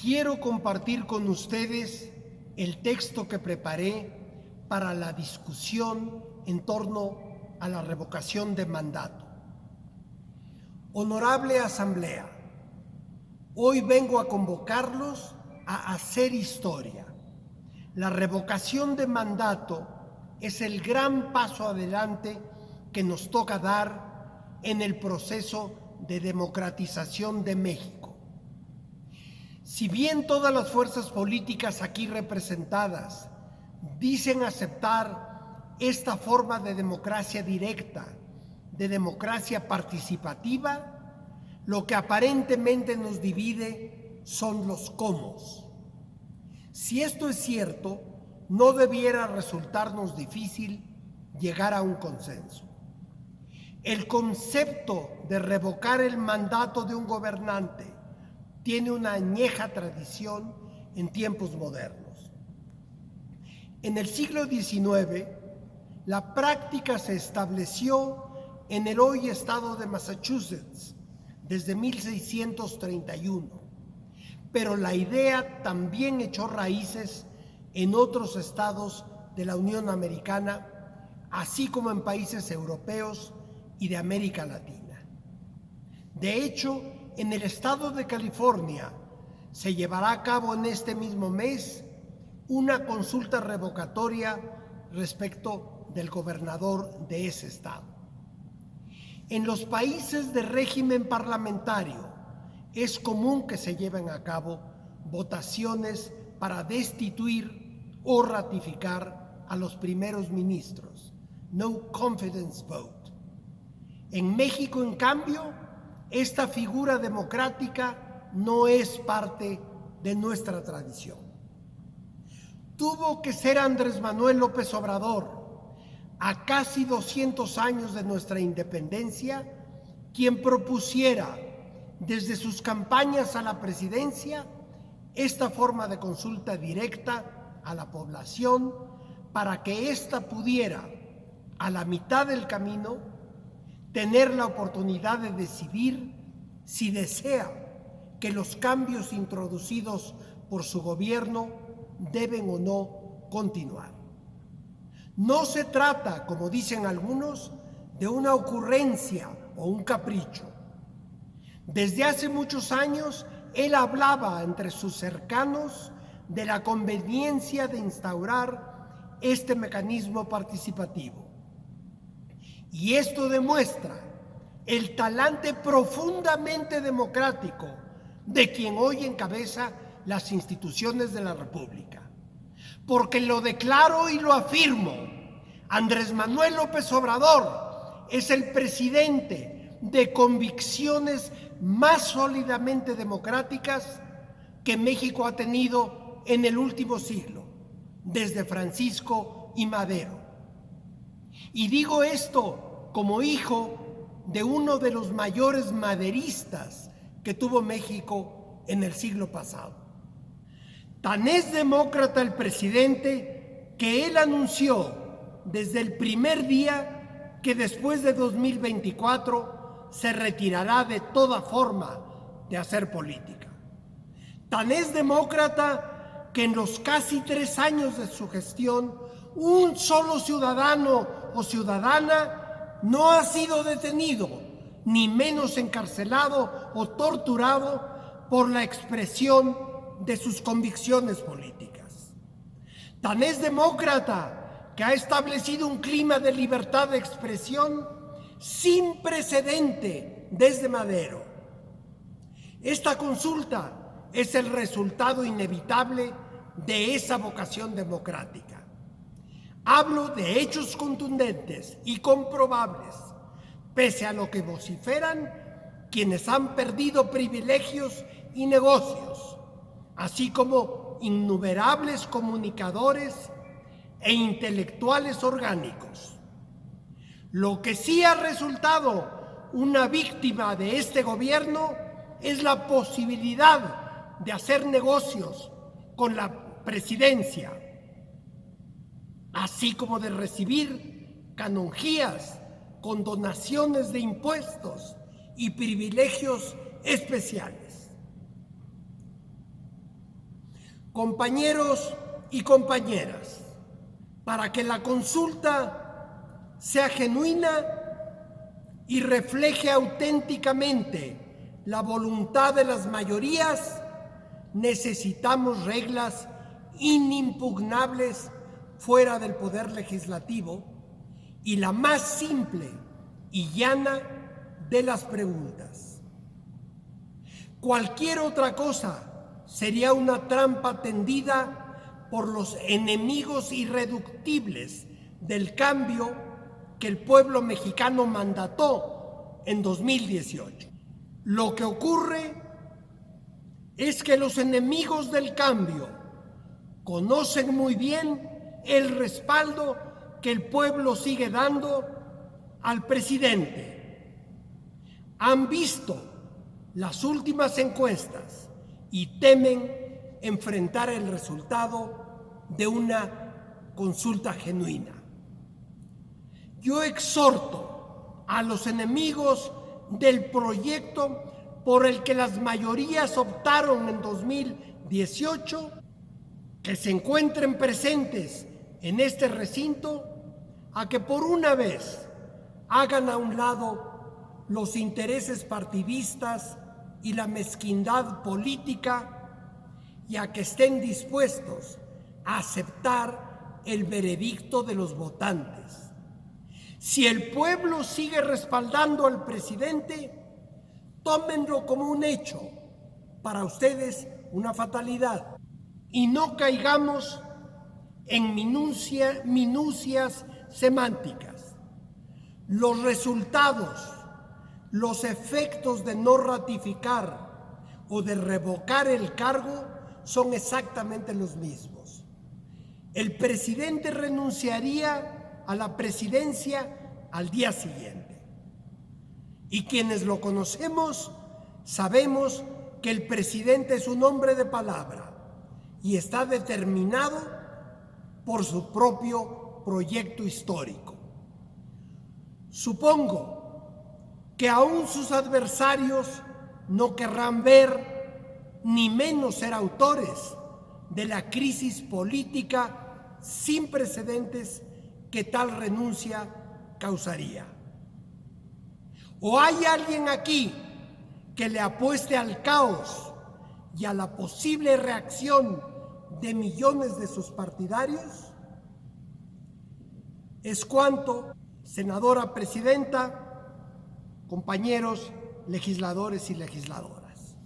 quiero compartir con ustedes el texto que preparé para la discusión en torno a la revocación de mandato. Honorable Asamblea, hoy vengo a convocarlos a hacer historia. La revocación de mandato es el gran paso adelante que nos toca dar en el proceso de democratización de México. Si bien todas las fuerzas políticas aquí representadas dicen aceptar esta forma de democracia directa, de democracia participativa, lo que aparentemente nos divide son los cómo. Si esto es cierto, no debiera resultarnos difícil llegar a un consenso. El concepto de revocar el mandato de un gobernante tiene una añeja tradición en tiempos modernos. En el siglo XIX, la práctica se estableció en el hoy estado de Massachusetts desde 1631, pero la idea también echó raíces en otros estados de la Unión Americana, así como en países europeos y de América Latina. De hecho, en el estado de California se llevará a cabo en este mismo mes una consulta revocatoria respecto del gobernador de ese estado. En los países de régimen parlamentario es común que se lleven a cabo votaciones para destituir o ratificar a los primeros ministros, no confidence vote. En México, en cambio, esta figura democrática no es parte de nuestra tradición. Tuvo que ser Andrés Manuel López Obrador, a casi 200 años de nuestra independencia, quien propusiera desde sus campañas a la presidencia esta forma de consulta directa a la población para que ésta pudiera, a la mitad del camino, tener la oportunidad de decidir si desea que los cambios introducidos por su gobierno deben o no continuar. No se trata, como dicen algunos, de una ocurrencia o un capricho. Desde hace muchos años, él hablaba entre sus cercanos de la conveniencia de instaurar este mecanismo participativo. Y esto demuestra el talante profundamente democrático de quien hoy encabeza las instituciones de la República. Porque lo declaro y lo afirmo, Andrés Manuel López Obrador es el presidente de convicciones más sólidamente democráticas que México ha tenido en el último siglo, desde Francisco y Madero. Y digo esto como hijo de uno de los mayores maderistas que tuvo México en el siglo pasado. Tan es demócrata el presidente que él anunció desde el primer día que después de 2024 se retirará de toda forma de hacer política. Tan es demócrata que en los casi 3 años de su gestión, un solo ciudadano o ciudadana no ha sido detenido, ni menos encarcelado o torturado por la expresión de sus convicciones políticas. Tan es demócrata que ha establecido un clima de libertad de expresión sin precedente desde Madero. Esta consulta es el resultado inevitable de esa vocación democrática. Hablo de hechos contundentes y comprobables, pese a lo que vociferan quienes han perdido privilegios y negocios, así como innumerables comunicadores e intelectuales orgánicos. Lo que sí ha resultado una víctima de este gobierno es la posibilidad de hacer negocios con la presidencia, así como de recibir canonjías, condonaciones de impuestos y privilegios especiales. Compañeros y compañeras, para que la consulta sea genuina y refleje auténticamente la voluntad de las mayorías, necesitamos reglas inimpugnables fuera del Poder Legislativo y la más simple y llana de las preguntas. Cualquier otra cosa sería una trampa tendida por los enemigos irreductibles del cambio que el pueblo mexicano mandató en 2018. Lo que ocurre es que los enemigos del cambio conocen muy bien el respaldo que el pueblo sigue dando al presidente. Han visto las últimas encuestas y temen enfrentar el resultado de una consulta genuina. Yo exhorto a los enemigos del proyecto por el que las mayorías optaron en 2018 que se encuentren presentes en este recinto a que por una vez hagan a un lado los intereses partidistas y la mezquindad política y a que estén dispuestos a aceptar el veredicto de los votantes. Si el pueblo sigue respaldando al presidente, tómenlo como un hecho, para ustedes una fatalidad, y no caigamos en minucias semánticas. Los resultados, los efectos de no ratificar o de revocar el cargo son exactamente los mismos. El presidente renunciaría a la presidencia al día siguiente. Y quienes lo conocemos sabemos que el presidente es un hombre de palabra y está determinado por su propio proyecto histórico. Supongo que aún sus adversarios no querrán ver, ni menos ser autores de la crisis política sin precedentes que tal renuncia causaría. ¿O hay alguien aquí que le apueste al caos y a la posible reacción de millones de sus partidarios? Es cuanto, senadora presidenta, compañeros legisladores y legisladoras.